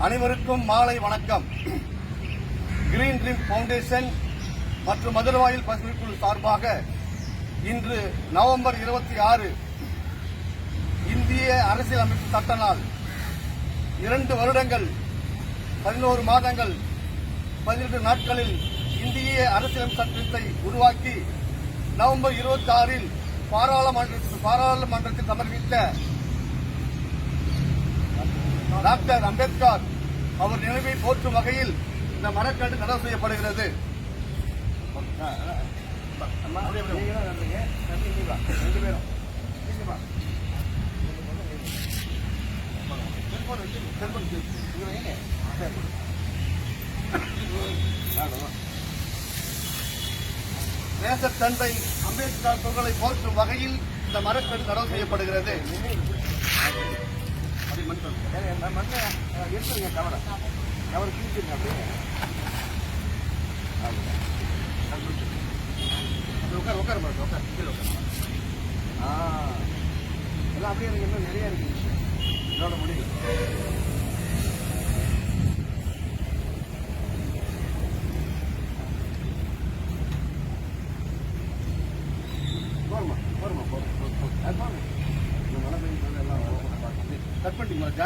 அனைவருக்கும் மாலை வணக்கம். கிரீன் ட்ரீம் ஃபவுண்டேஷன் மற்றும் மதுரவாயில் பசுமை குழு சார்பாக இன்று நவம்பர் 26 இந்திய அரசியலமைப்பு சட்ட நாள். 2 வருடங்கள் 11 மாதங்கள் 12 நாட்களில் இந்திய அரசியலமைப்பு சட்டத்தை உருவாக்கி நவம்பர் 26 பாராளுமன்றத்தில் சமர்ப்பித்த டாக்டர் அம்பேத்கர் அவர் நினைவை போற்றும் வகையில் இந்த மரக்கன்று நடவு செய்யப்படுகிறது. தேசத் தந்தை அம்பேத்கர் அவர்களை போற்றும் வகையில் இந்த மரக்கன்று நடவு செய்யப்படுகிறது. எல்லாம் அப்படியே எனக்கு இன்னும் நிறைய இருக்கு இதோட முடியும். போருமா கட் பண்ணிட்டீங்களா?